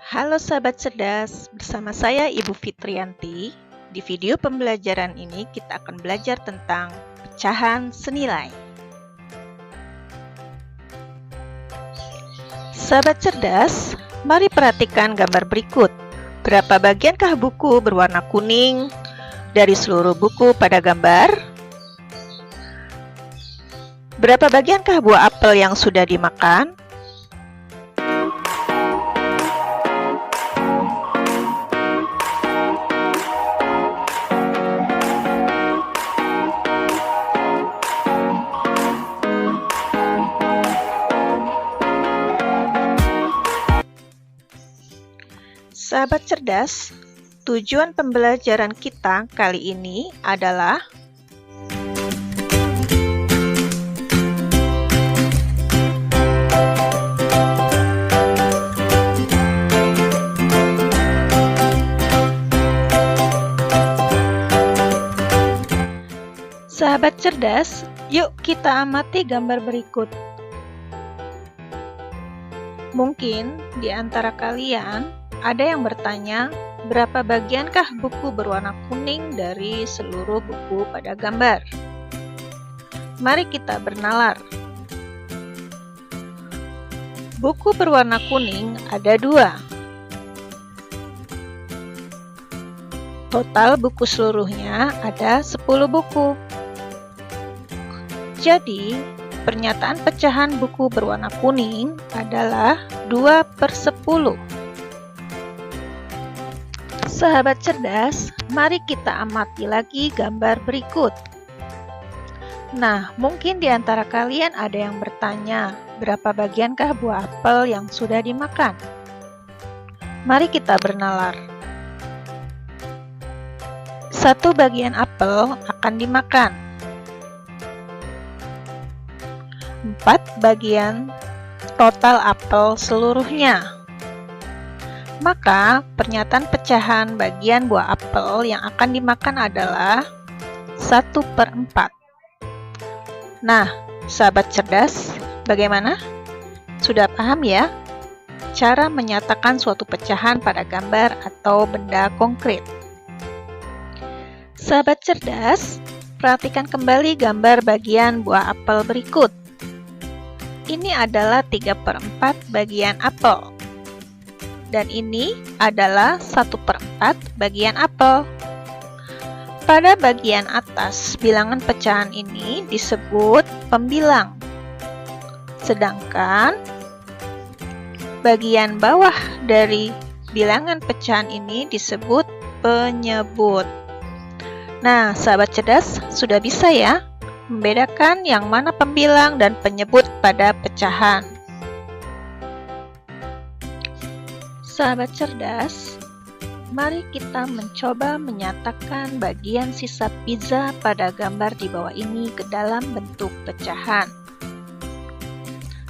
Halo sahabat cerdas, bersama saya Ibu Fitrianti. Di video pembelajaran ini kita akan belajar tentang pecahan senilai. Sahabat cerdas, mari perhatikan gambar berikut. Berapa bagiankah buku berwarna kuning dari seluruh buku pada gambar? Berapa bagiankah buah apel yang sudah dimakan? Sahabat cerdas, tujuan pembelajaran kita kali ini adalah Sahabat cerdas, yuk kita amati gambar berikut. Mungkin di antara kalian ada yang bertanya, berapa bagiankah buku berwarna kuning dari seluruh buku pada gambar? Mari kita bernalar. Buku berwarna kuning ada 2. Total buku seluruhnya ada 10 buku. Jadi, pernyataan pecahan buku berwarna kuning adalah 2/10. Sahabat cerdas, mari kita amati lagi gambar berikut. Nah, mungkin di antara kalian ada yang bertanya, berapa bagiankah buah apel yang sudah dimakan? Mari kita bernalar. 1 bagian apel akan dimakan. 4 bagian total apel seluruhnya. Maka, pernyataan pecahan bagian buah apel yang akan dimakan adalah 1/4. Nah, sahabat cerdas, bagaimana? Sudah paham ya? Cara menyatakan suatu pecahan pada gambar atau benda konkret. Sahabat cerdas, perhatikan kembali gambar bagian buah apel berikut. Ini adalah 3/4 bagian apel. Dan ini adalah 1/4 bagian apel. Pada bagian atas, bilangan pecahan ini disebut pembilang. Sedangkan bagian bawah dari bilangan pecahan ini disebut penyebut. Nah, sahabat cerdas, sudah bisa ya membedakan yang mana pembilang dan penyebut pada pecahan. Sahabat cerdas, mari kita mencoba menyatakan bagian sisa pizza pada gambar di bawah ini ke dalam bentuk pecahan.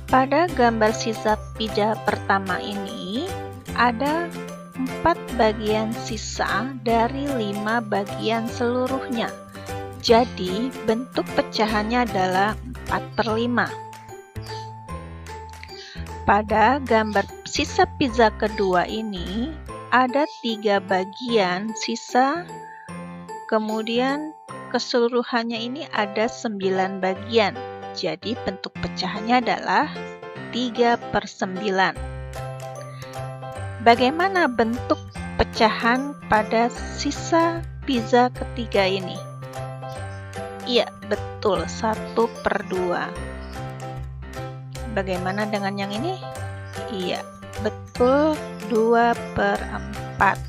Pada gambar sisa pizza pertama ini, ada 4 bagian sisa dari 5 bagian seluruhnya. Jadi, bentuk pecahannya adalah 4/5. Pada gambar sisa pizza kedua ini, ada 3 bagian sisa, kemudian keseluruhannya ini ada 9 bagian. Jadi, bentuk pecahannya adalah 3/9. Bagaimana bentuk pecahan pada sisa pizza ketiga ini? Iya, betul, 1/2. Bagaimana dengan yang ini? Iya, betul, 2/4.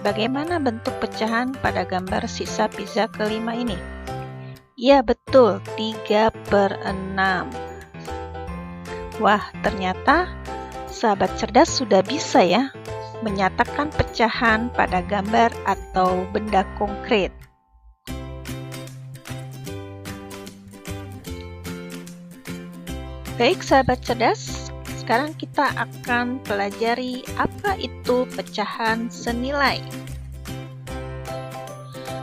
Bagaimana bentuk pecahan pada gambar sisa pizza kelima ini? Iya, betul, 3/6. Wah, ternyata sahabat cerdas sudah bisa ya menyatakan pecahan pada gambar atau benda konkret. Baik sahabat cerdas, sekarang kita akan pelajari apa itu pecahan senilai.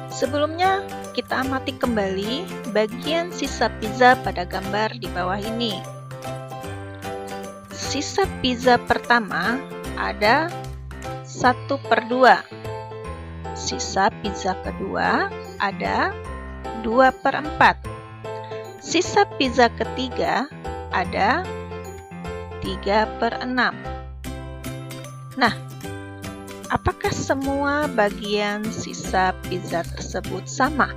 Sebelumnya, kita amati kembali bagian sisa pizza pada gambar di bawah ini. sisa pizza pertama ada 1/2. Sisa pizza kedua ada 2/4. Sisa pizza ketiga ada 3/6. Nah, apakah semua bagian sisa pizza tersebut sama?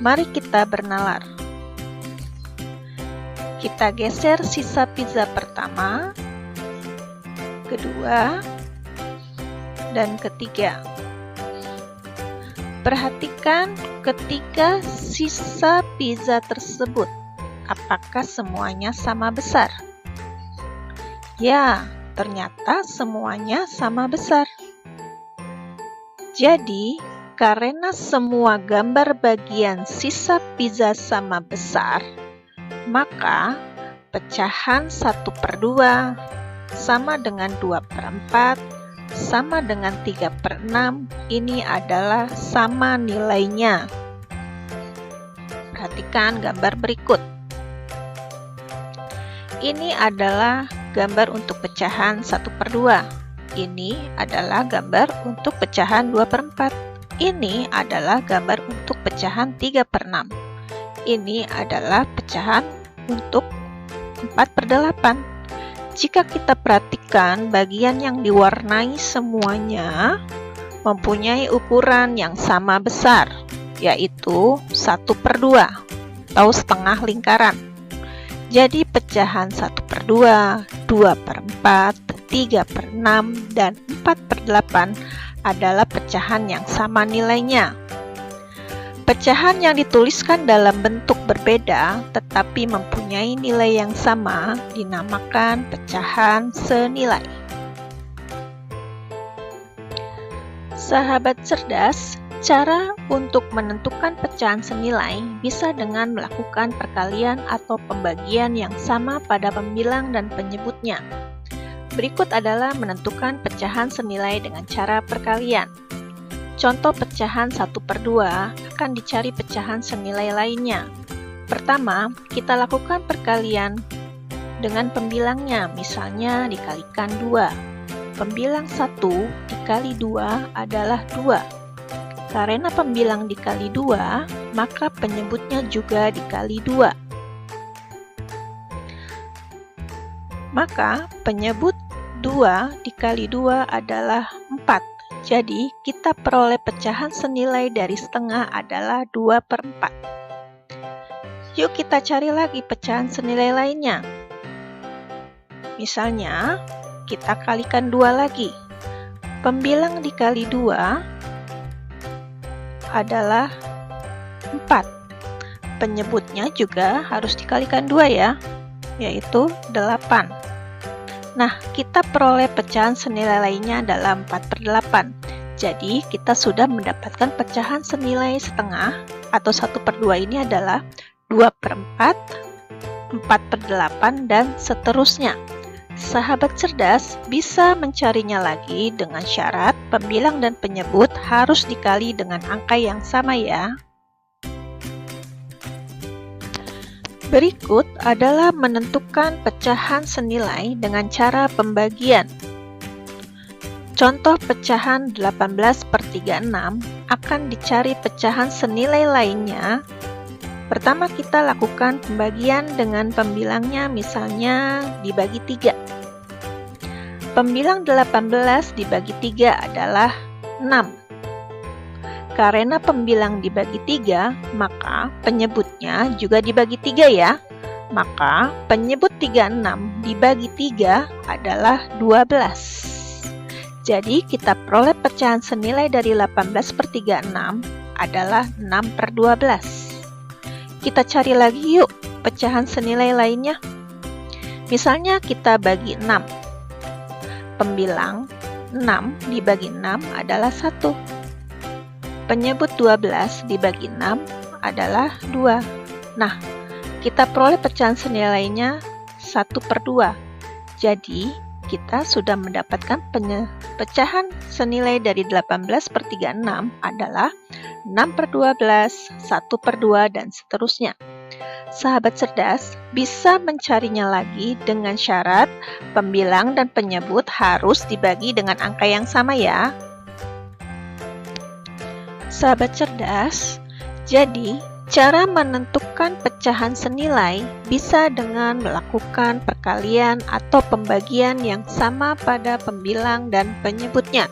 Mari kita bernalar. Kita geser sisa pizza pertama, kedua, dan ketiga. Perhatikan ketiga sisa pizza tersebut, apakah semuanya sama besar? Ya, ternyata semuanya sama besar. Jadi, karena semua gambar bagian sisa pizza sama besar, maka pecahan 1/2 sama dengan 2/4 sama dengan 3/6 ini adalah sama nilainya. Perhatikan gambar berikut. Ini adalah gambar untuk pecahan 1/2. Ini adalah gambar untuk pecahan 2/4. Ini adalah gambar untuk pecahan 3/6. Ini adalah pecahan untuk 4/8. Jika kita perhatikan, bagian yang diwarnai semuanya mempunyai ukuran yang sama besar, yaitu 1/2 atau setengah lingkaran. Jadi pecahan 1/2, 2/4, 3/6, dan 4/8 adalah pecahan yang sama nilainya. Pecahan yang dituliskan dalam bentuk berbeda tetapi mempunyai nilai yang sama dinamakan pecahan senilai. Sahabat cerdas, cara untuk menentukan pecahan senilai bisa dengan melakukan perkalian atau pembagian yang sama pada pembilang dan penyebutnya. Berikut adalah menentukan pecahan senilai dengan cara perkalian. Contoh pecahan 1/2 akan dicari pecahan senilai lainnya. Pertama, kita lakukan perkalian dengan pembilangnya, misalnya dikalikan 2. Pembilang 1 dikali 2 adalah 2. Karena pembilang dikali 2, maka penyebutnya juga dikali 2. Maka penyebut 2 dikali 2 adalah 4. Jadi, kita peroleh pecahan senilai dari setengah adalah 2/4. Yuk kita cari lagi pecahan senilai lainnya. Misalnya, kita kalikan 2 lagi. Pembilang dikali 2 adalah 4. Penyebutnya juga harus dikalikan 2 ya, yaitu 8. Nah, kita peroleh pecahan senilai lainnya adalah 4/8. Jadi, kita sudah mendapatkan pecahan senilai setengah atau 1/2 ini adalah 2/4, 4/8, dan seterusnya. Sahabat cerdas bisa mencarinya lagi dengan syarat pembilang dan penyebut harus dikali dengan angka yang sama ya. Berikut adalah menentukan pecahan senilai dengan cara pembagian. Contoh pecahan 18/36 akan dicari pecahan senilai lainnya. Pertama kita lakukan pembagian dengan pembilangnya, misalnya dibagi 3. Pembilang 18 dibagi 3 adalah 6. Karena pembilang dibagi 3, maka penyebutnya juga dibagi 3 ya. Maka penyebut 36 dibagi 3 adalah 12. Jadi kita peroleh pecahan senilai dari 18/36 adalah 6/12. Kita cari lagi yuk pecahan senilai lainnya. Misalnya kita bagi 6. Pembilang 6 dibagi 6 adalah 1. Penyebut 12 dibagi 6 adalah 2. Nah, kita peroleh pecahan senilainya 1/2. Jadi, kita sudah mendapatkan pecahan senilai dari 18/36 adalah 6/12, 1/2, dan seterusnya. Sahabat cerdas bisa mencarinya lagi dengan syarat pembilang dan penyebut harus dibagi dengan angka yang sama ya. Sahabat cerdas, jadi cara menentukan pecahan senilai bisa dengan melakukan perkalian atau pembagian yang sama pada pembilang dan penyebutnya.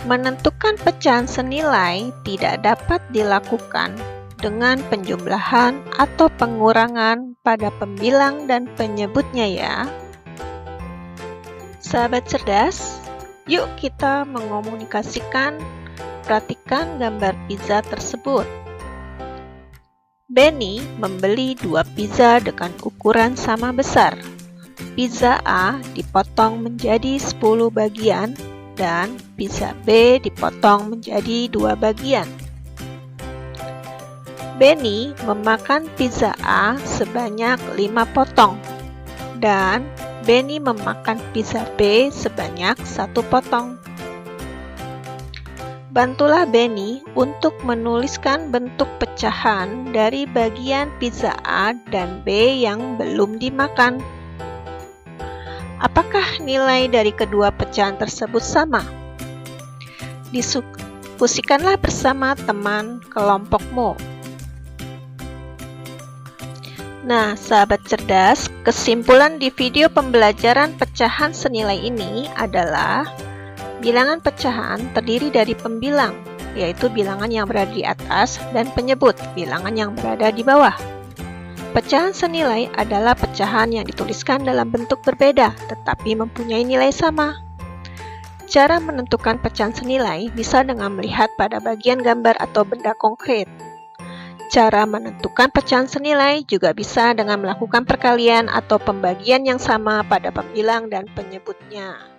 Menentukan pecahan senilai tidak dapat dilakukan dengan penjumlahan atau pengurangan pada pembilang dan penyebutnya ya. Sahabat cerdas, yuk kita mengomunikasikan. Perhatikan gambar pizza tersebut. Benny membeli 2 pizza dengan ukuran sama besar. Pizza A dipotong menjadi 10 bagian dan pizza B dipotong menjadi 2 bagian. Benny memakan pizza A sebanyak 5 potong dan Benny memakan pizza B sebanyak 1 potong. Bantulah Benny untuk menuliskan bentuk pecahan dari bagian pizza A dan B yang belum dimakan. Apakah nilai dari kedua pecahan tersebut sama? Diskusikanlah bersama teman kelompokmu. Nah, sahabat cerdas, kesimpulan di video pembelajaran pecahan senilai ini adalah bilangan pecahan terdiri dari pembilang, yaitu bilangan yang berada di atas, dan penyebut, bilangan yang berada di bawah. Pecahan senilai adalah pecahan yang dituliskan dalam bentuk berbeda, tetapi mempunyai nilai sama. Cara menentukan pecahan senilai bisa dengan melihat pada bagian gambar atau benda konkret. Cara menentukan pecahan senilai juga bisa dengan melakukan perkalian atau pembagian yang sama pada pembilang dan penyebutnya.